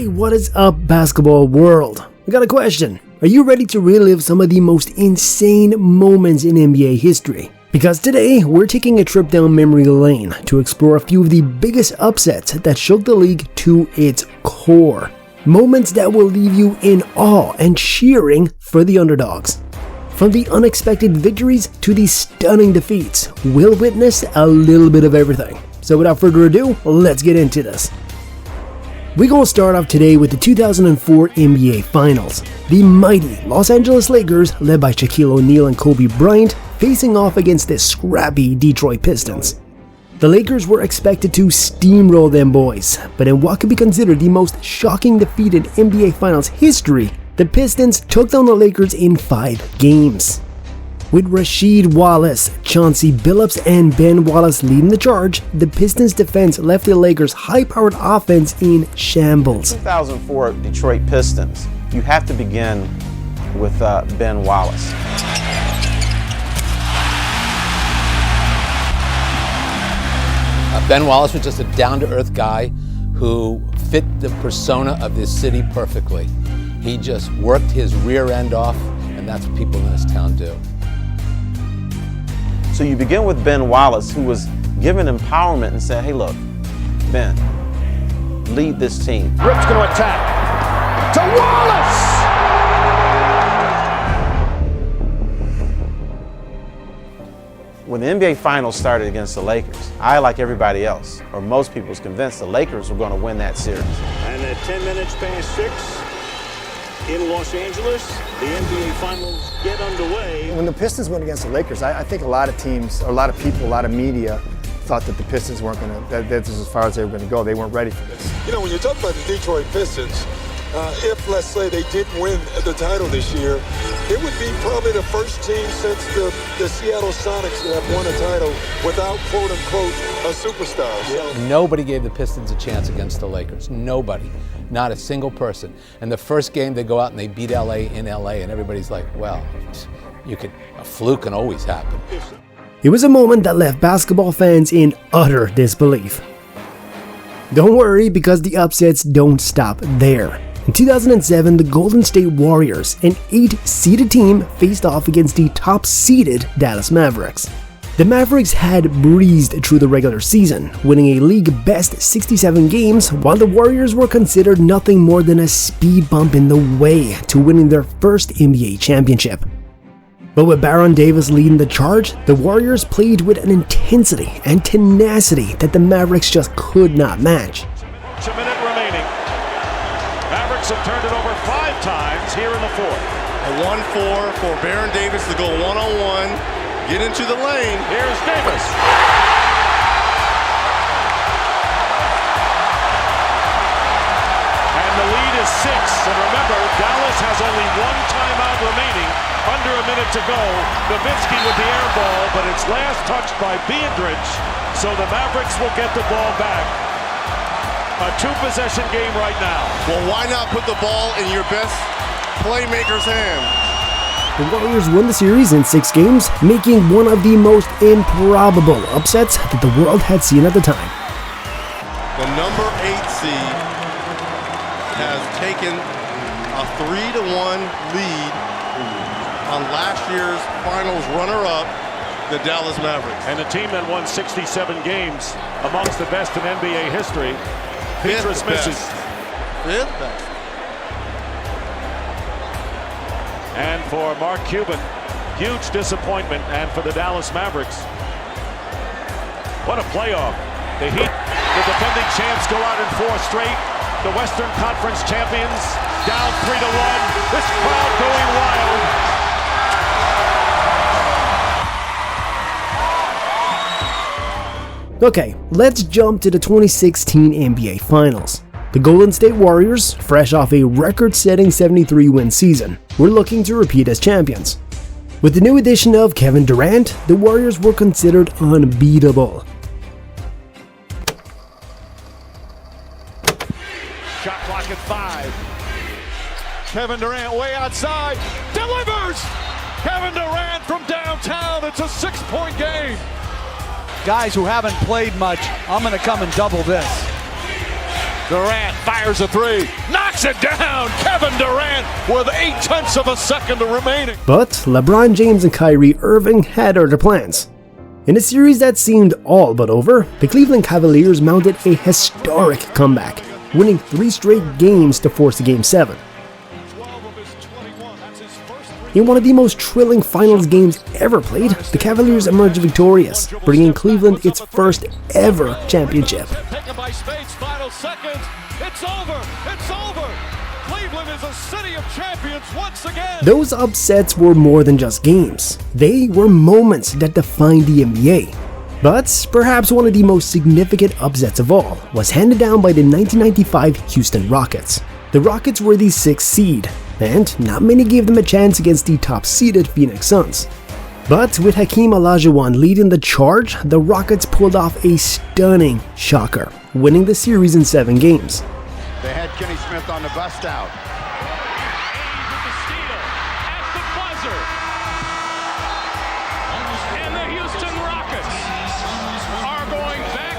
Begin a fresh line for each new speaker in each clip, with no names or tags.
Hey, what is up, basketball world? I got a question. Are you ready to relive some of the most insane moments in NBA history? Because today, we're taking a trip down memory lane to explore a few of the biggest upsets that shook the league to its core. Moments that will leave you in awe and cheering for the underdogs. From the unexpected victories to the stunning defeats, we'll witness a little bit of everything. So without further ado, let's get into this. We're going to start off today with the 2004 NBA Finals. The mighty Los Angeles Lakers, led by Shaquille O'Neal and Kobe Bryant, facing off against the scrappy Detroit Pistons. The Lakers were expected to steamroll them boys, but in what could be considered the most shocking defeat in NBA Finals history, the Pistons took down the Lakers in 5 games. With Rasheed Wallace, Chauncey Billups, and Ben Wallace leading the charge, the Pistons defense left the Lakers' high-powered offense in shambles.
2004 Detroit Pistons, you have to begin with Ben Wallace.
Ben Wallace was just a down-to-earth guy who fit the persona of this city perfectly. He just worked his rear end off, and that's what people in this town do.
So you begin with Ben Wallace, who was given empowerment and said, hey look, Ben, lead this team.
Rip's going to attack. To Wallace!
When the NBA Finals started against the Lakers, I, like everybody else, or most people, was convinced the Lakers were going to win that series.
And at 10 minutes past 6 in Los Angeles, the NBA Finals get underway.
When the Pistons went against the Lakers, I think a lot of teams, or a lot of people, a lot of media thought that the Pistons weren't going to, that's as far as they were going to go. They weren't ready for this.
You know, when you talk about the Detroit Pistons, if, let's say, they didn't win the title this year, it would be probably the first team since the Seattle Sonics that have won a title without, quote-unquote, a superstar. So.
Nobody gave the Pistons a chance against the Lakers. Nobody. Not a single person. And the first game, they go out and they beat LA in LA, and everybody's like, well, a fluke can always happen.
It was a moment that left basketball fans in utter disbelief. Don't worry, because the upsets don't stop there. In 2007, the Golden State Warriors, an 8-seeded team, faced off against the top-seeded Dallas Mavericks. The Mavericks had breezed through the regular season, winning a league-best 67 games, while the Warriors were considered nothing more than a speed bump in the way to winning their first NBA championship. But with Baron Davis leading the charge, the Warriors played with an intensity and tenacity that the Mavericks just could not match.
A minute remaining. Mavericks have turned it over 5 times here in the fourth.
A 1-4 for Baron Davis to go one-on-one, get into the lane.
Here's Davis. And the lead is 6. And remember, Dallas has only 1 timeout remaining. Under a minute to go. Nowitzki with the air ball, but it's last touched by Biedrich. So the Mavericks will get the ball back. A 2-possession game right now.
Well, why not put the ball in your best playmaker's hand?
The Warriors won the series in 6 games, making one of the most improbable upsets that the world had seen at the time.
The number 8 seed has taken a 3-1 lead on last year's finals runner-up, the Dallas Mavericks.
And a team that won 67 games, amongst the best in NBA history. Petrus misses.
5th best.
And for Mark Cuban, huge disappointment, and for the Dallas Mavericks. What a playoff. The Heat, the defending champs, go out in 4 straight. The Western Conference champions down 3-1. This crowd going wild.
Okay, let's jump to the 2016 NBA Finals. The Golden State Warriors, fresh off a record-setting 73-win season, were looking to repeat as champions. With the new addition of Kevin Durant, the Warriors were considered unbeatable.
Shot clock at 5. Kevin Durant way outside, delivers! Kevin Durant from downtown, it's a 6-point game.
Guys who haven't played much, I'm going to come and double this.
Durant fires a three, knocks it down. Kevin Durant with 0.8 of a second remaining.
But LeBron James and Kyrie Irving had other plans. In a series that seemed all but over, the Cleveland Cavaliers mounted a historic comeback, winning 3 straight games to force the Game 7. In one of the most thrilling finals games ever played, the Cavaliers emerged victorious, bringing Cleveland its first ever championship.
Taken by Spade's final seconds. It's over. It's over. Cleveland is a city of champions once again.
Those upsets were more than just games. They were moments that defined the NBA. But perhaps one of the most significant upsets of all was handed down by the 1995 Houston Rockets. The Rockets were the 6th seed, and not many gave them a chance against the top-seeded Phoenix Suns. But with Hakeem Olajuwon leading the charge, the Rockets pulled off a stunning shocker, winning the series in 7 games.
They had Kenny Smith on the bust out.
With the steal at the buzzer. And the Houston Rockets are going back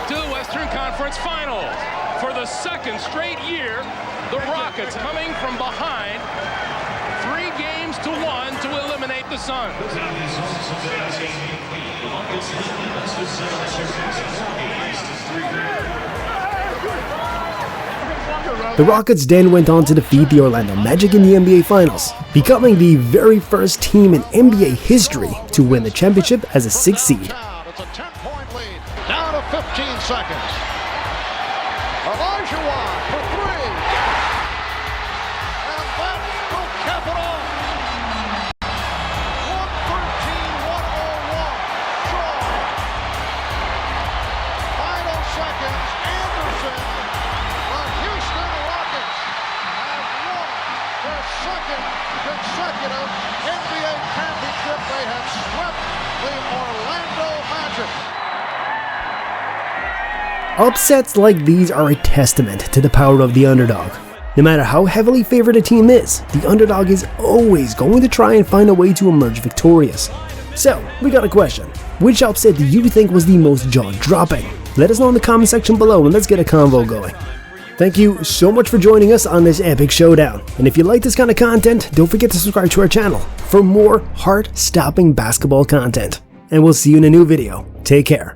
to the Western Conference Finals. For the 2nd straight year, the Rockets coming from behind 3 games to 1 to eliminate the Suns.
The Rockets then went on to defeat the Orlando Magic in the NBA Finals, becoming the very first team in NBA history to win the championship as a 6th seed.
It's a 10-point lead. Down to 15 seconds. Olajuwon for 3. And that will cap it off. 113-101. Shaw. Final seconds. Anderson. The Houston Rockets have won their 2nd consecutive NBA championship. They have swept the Orlando Magic.
Upsets like these are a testament to the power of the underdog. No matter how heavily favored a team is, the underdog is always going to try and find a way to emerge victorious. So, we got a question. Which upset do you think was the most jaw-dropping? Let us know in the comment section below and let's get a convo going. Thank you so much for joining us on this epic showdown. And if you like this kind of content, don't forget to subscribe to our channel for more heart-stopping basketball content. And we'll see you in a new video. Take care.